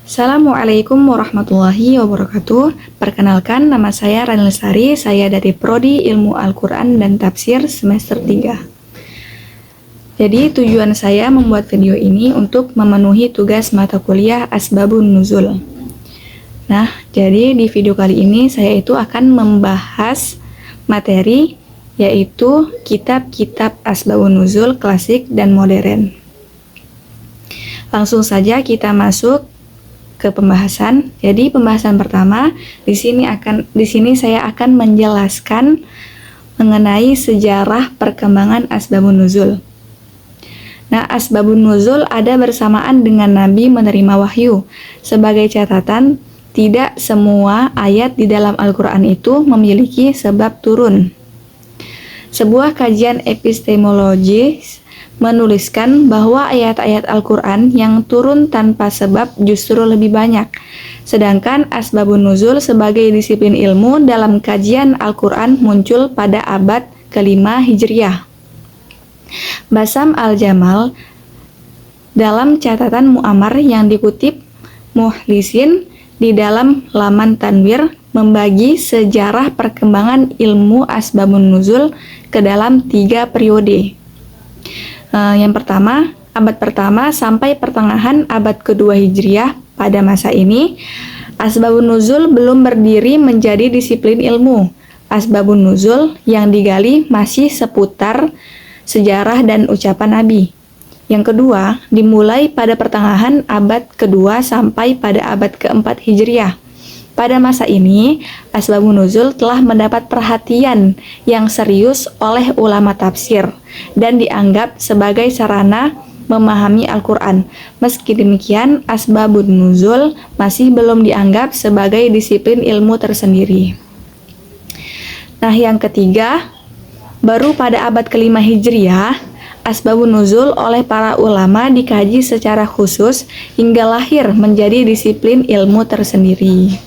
Assalamualaikum warahmatullahi wabarakatuh. Perkenalkan, nama saya Rani Lestari, saya dari Prodi Ilmu Al-Quran dan Tafsir semester 3. Jadi tujuan saya membuat video ini untuk memenuhi tugas mata kuliah Asbabun Nuzul. Nah, jadi di video kali ini saya itu akan membahas materi yaitu kitab-kitab Asbabun Nuzul klasik dan modern. Langsung saja kita masuk ke pembahasan. Jadi pembahasan pertama di sini saya akan menjelaskan mengenai sejarah perkembangan Asbabun Nuzul. Nah, Asbabun Nuzul ada bersamaan dengan Nabi menerima wahyu. Sebagai catatan, tidak semua ayat di dalam Al-Quran itu memiliki sebab turun. Sebuah kajian epistemologis menuliskan bahwa ayat-ayat Al-Quran yang turun tanpa sebab justru lebih banyak. Sedangkan Asbabun Nuzul sebagai disiplin ilmu dalam kajian Al-Quran muncul pada abad ke-5 Hijriah. Basam Al-Jamal dalam catatan Mu'amar yang dikutip Muhlisin di dalam laman Tanwir membagi sejarah perkembangan ilmu Asbabun Nuzul ke dalam 3 periode. Yang pertama, abad pertama sampai pertengahan abad kedua Hijriah. Pada masa ini, Asbabun Nuzul belum berdiri menjadi disiplin ilmu. Asbabun Nuzul yang digali masih seputar sejarah dan ucapan Nabi. Yang kedua, dimulai pada pertengahan abad kedua sampai pada abad keempat Hijriah. Pada masa ini, Asbabun Nuzul telah mendapat perhatian yang serius oleh ulama tafsir dan dianggap sebagai sarana memahami Al-Quran. Meski demikian, Asbabun Nuzul masih belum dianggap sebagai disiplin ilmu tersendiri. Nah, yang ketiga, baru pada abad ke-5 Hijriah, Asbabun Nuzul oleh para ulama dikaji secara khusus hingga lahir menjadi disiplin ilmu tersendiri.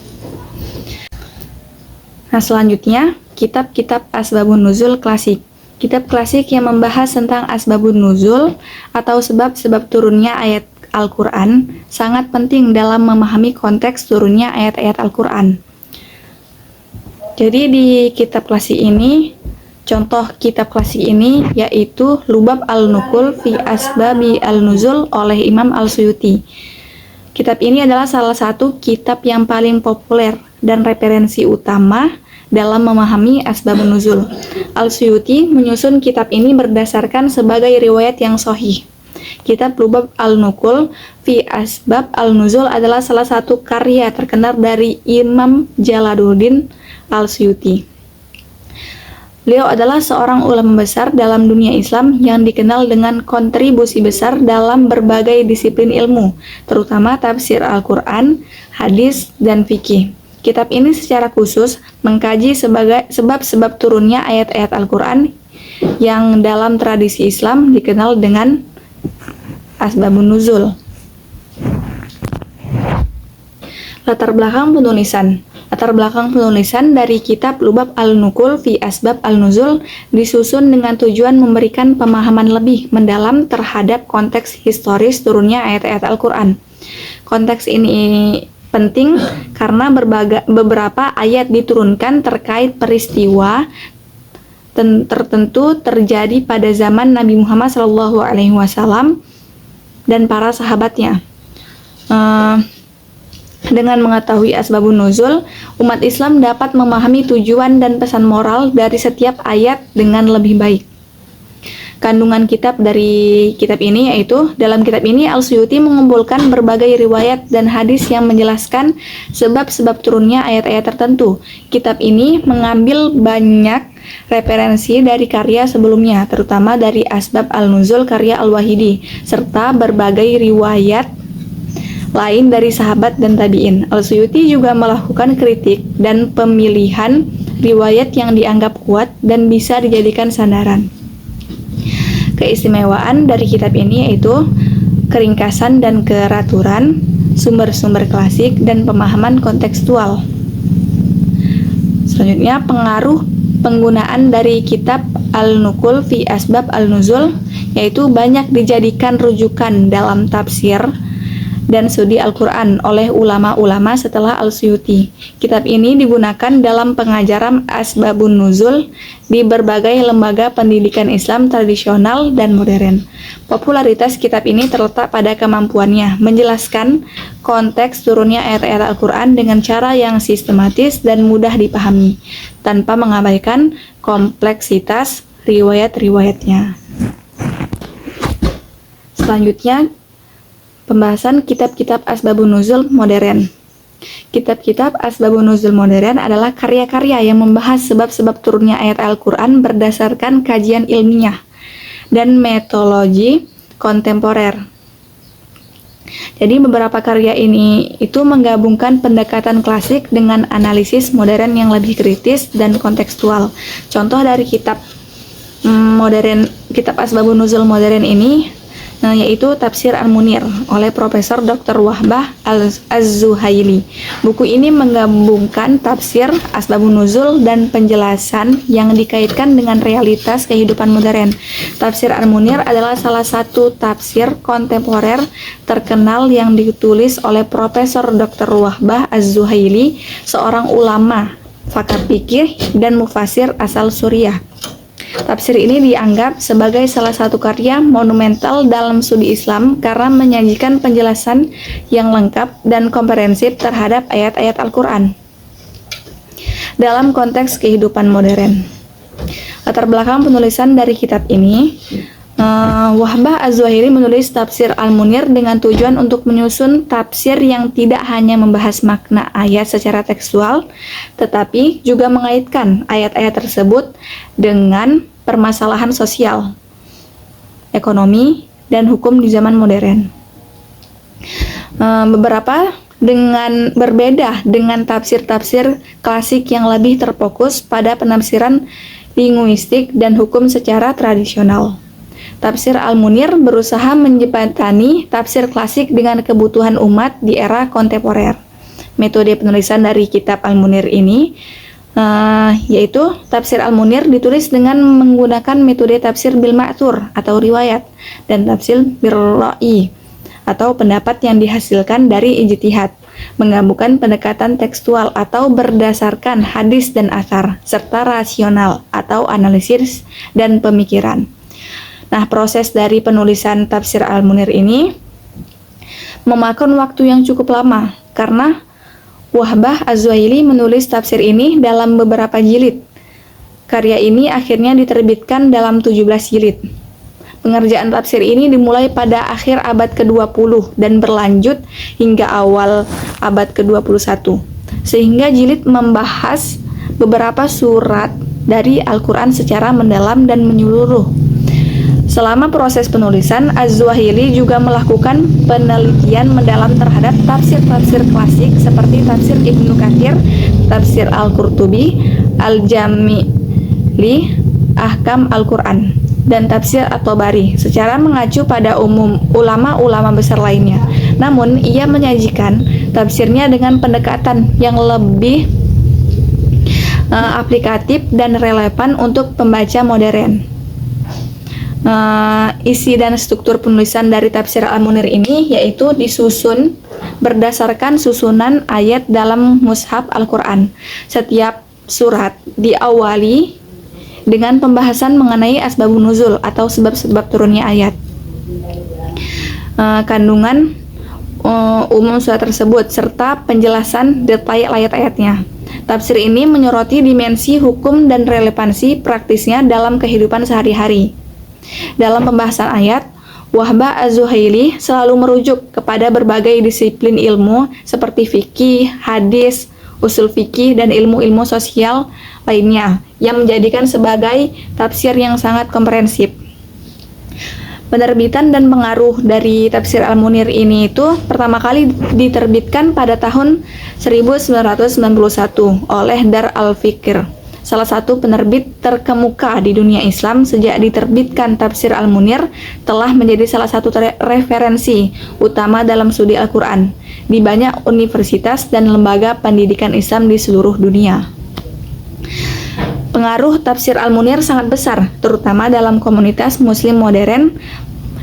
Nah, selanjutnya, kitab-kitab Asbabun Nuzul klasik. Kitab klasik yang membahas tentang Asbabun Nuzul atau sebab-sebab turunnya ayat Al-Quran sangat penting dalam memahami konteks turunnya ayat-ayat Al-Quran. Jadi di kitab klasik ini, contoh kitab klasik ini yaitu Lubab Al-Nuqul fi Asbabi Al-Nuzul oleh Imam Al-Suyuti. Kitab ini adalah salah satu kitab yang paling populer dan referensi utama dalam memahami Asbabun Nuzul. Al-Suyuti menyusun kitab ini berdasarkan sebagai riwayat yang sahih. Kitab Lubab Al-Nuqul fi Asbab Al-Nuzul adalah salah satu karya terkenal dari Imam Jalaluddin Al-Suyuti. Beliau adalah seorang ulama besar dalam dunia Islam yang dikenal dengan kontribusi besar dalam berbagai disiplin ilmu, terutama tafsir Al-Quran, hadis, dan fikih. Kitab ini secara khusus mengkaji sebab-sebab turunnya ayat-ayat Al-Quran yang dalam tradisi Islam dikenal dengan Asbabun Nuzul. Latar belakang penulisan dari kitab Lubab Al-Nuqul fi Asbab Al-Nuzul disusun dengan tujuan memberikan pemahaman lebih mendalam terhadap konteks historis turunnya ayat-ayat Al-Quran. Konteks ini penting karena beberapa ayat diturunkan terkait peristiwa tertentu terjadi pada zaman Nabi Muhammad SAW dan para sahabatnya. Dengan mengetahui Asbabun Nuzul, umat Islam dapat memahami tujuan dan pesan moral dari setiap ayat dengan lebih baik. Kandungan kitab dari kitab ini yaitu, dalam kitab ini Al-Suyuti mengumpulkan berbagai riwayat dan hadis yang menjelaskan sebab-sebab turunnya ayat-ayat tertentu. Kitab ini mengambil banyak referensi dari karya sebelumnya, terutama dari Asbab Al-Nuzul karya Al-Wahidi, serta berbagai riwayat lain dari sahabat dan tabi'in. Al-Suyuti juga melakukan kritik dan pemilihan riwayat yang dianggap kuat dan bisa dijadikan sandaran. Keistimewaan dari kitab ini yaitu keringkasan dan keraturan, sumber-sumber klasik, dan pemahaman kontekstual. Selanjutnya, pengaruh penggunaan dari kitab Al-Nuqul fi Asbab Al-Nuzul, yaitu banyak dijadikan rujukan dalam tafsir dan Studi Al-Quran oleh ulama-ulama setelah Al-Suyuti. Kitab ini digunakan dalam pengajaran Asbabun Nuzul di berbagai lembaga pendidikan Islam tradisional dan modern. Popularitas kitab ini terletak pada kemampuannya menjelaskan konteks turunnya ayat-ayat Al-Quran dengan cara yang sistematis dan mudah dipahami, tanpa mengabaikan kompleksitas riwayat-riwayatnya. Selanjutnya, pembahasan kitab-kitab Asbabun Nuzul modern. Kitab-kitab Asbabun Nuzul modern adalah karya-karya yang membahas sebab-sebab turunnya ayat Al-Quran berdasarkan kajian ilmiah dan metodologi kontemporer. Jadi beberapa karya ini itu menggabungkan pendekatan klasik dengan analisis modern yang lebih kritis dan kontekstual. Contoh dari kitab Asbabun Nuzul modern ini yaitu Tafsir Al-Munir oleh Profesor Dr. Wahbah Az-Zuhaili. Buku ini menggabungkan tafsir Asbabun Nuzul dan penjelasan yang dikaitkan dengan realitas kehidupan modern. Tafsir Al-Munir adalah salah satu tafsir kontemporer terkenal yang ditulis oleh Profesor Dr. Wahbah Az-Zuhaili, seorang ulama, pakar fikih dan mufasir asal Suriah. Tafsir ini dianggap sebagai salah satu karya monumental dalam studi Islam karena menyajikan penjelasan yang lengkap dan komprehensif terhadap ayat-ayat Al-Quran dalam konteks kehidupan modern. Latar belakang penulisan dari kitab ini, Wahbah Az-Zuhaili menulis Tafsir Al-Munir dengan tujuan untuk menyusun tafsir yang tidak hanya membahas makna ayat secara tekstual, tetapi juga mengaitkan ayat-ayat tersebut dengan permasalahan sosial, ekonomi, dan hukum di zaman modern. Berbeda dengan tafsir-tafsir klasik yang lebih terfokus pada penafsiran linguistik dan hukum secara tradisional. Tafsir Al-Munir berusaha menjembatani tafsir klasik dengan kebutuhan umat di era kontemporer. Metode penulisan dari kitab Al-Munir ini yaitu Tafsir Al-Munir ditulis dengan menggunakan metode tafsir bil ma'thur atau riwayat dan tafsir bil ra'i atau pendapat yang dihasilkan dari ijtihad, menggabungkan pendekatan tekstual atau berdasarkan hadis dan athar serta rasional atau analisis dan pemikiran. Nah, proses dari penulisan Tafsir Al-Munir ini memakan waktu yang cukup lama karena Wahbah Az-Zuhaili menulis tafsir ini dalam beberapa jilid. Karya ini akhirnya diterbitkan dalam 17 jilid. Pengerjaan tafsir ini dimulai pada akhir abad ke-20 dan berlanjut hingga awal abad ke-21, sehingga jilid membahas beberapa surat dari Al-Quran secara mendalam dan menyeluruh. Selama proses penulisan, Az-Zuhaili juga melakukan penelitian mendalam terhadap tafsir-tafsir klasik seperti tafsir Ibnu Katsir, tafsir Al-Qurtubi, Al-Jami' li Ahkam Al-Quran, dan tafsir At-Tabari secara mengacu pada umum ulama-ulama besar lainnya. Namun, ia menyajikan tafsirnya dengan pendekatan yang lebih aplikatif dan relevan untuk pembaca modern. Isi dan struktur penulisan dari Tafsir Al-Munir ini yaitu disusun berdasarkan susunan ayat dalam mushaf Al-Quran. Setiap surat diawali dengan pembahasan mengenai asbabun nuzul atau sebab-sebab turunnya ayat, kandungan umum surat tersebut, serta penjelasan detail ayat-ayatnya. Tafsir ini menyoroti dimensi hukum dan relevansi praktisnya dalam kehidupan sehari-hari. Dalam pembahasan ayat, Wahbah Az-Zuhaili selalu merujuk kepada berbagai disiplin ilmu seperti fikih, hadis, usul fikih, dan ilmu-ilmu sosial lainnya yang menjadikan sebagai tafsir yang sangat komprehensif. Penerbitan dan pengaruh dari Tafsir Al-Munir ini itu pertama kali diterbitkan pada tahun 1991 oleh Dar al-Fikr, salah satu penerbit terkemuka di dunia Islam. Sejak diterbitkan, Tafsir Al-Munir telah menjadi salah satu referensi utama dalam studi Al-Quran di banyak universitas dan lembaga pendidikan Islam di seluruh dunia. Pengaruh Tafsir Al-Munir sangat besar, terutama dalam komunitas Muslim modern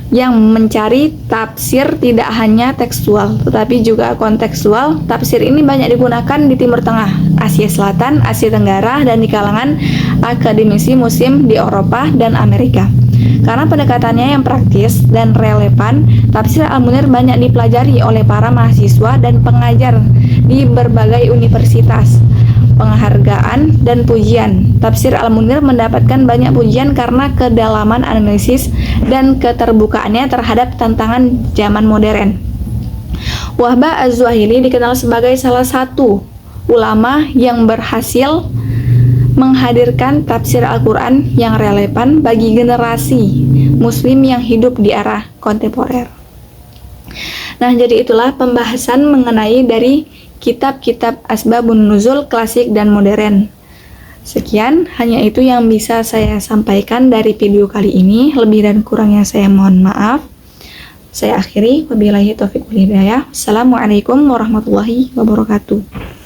yang mencari tafsir tidak hanya tekstual tetapi juga kontekstual. Tafsir ini banyak digunakan di Timur Tengah, Asia Selatan, Asia Tenggara, dan di kalangan akademisi Muslim di Eropa dan Amerika. Karena pendekatannya yang praktis dan relevan, tafsir Al-Munir banyak dipelajari oleh para mahasiswa dan pengajar di berbagai universitas. Penghargaan dan pujian. Tafsir Al-Munir mendapatkan banyak pujian karena kedalaman analisis dan keterbukaannya terhadap tantangan zaman modern. Wahbah Az-Zuhaili dikenal sebagai salah satu ulama yang berhasil menghadirkan tafsir Al-Quran yang relevan bagi generasi Muslim yang hidup di era kontemporer. Nah, jadi itulah pembahasan mengenai dari kitab-kitab Asbabun Nuzul klasik dan modern. Sekian, hanya itu yang bisa saya sampaikan dari video kali ini. Lebih dan kurangnya saya mohon maaf. Saya akhiri, wabillahi taufiq wal hidayah. Assalamualaikum warahmatullahi wabarakatuh.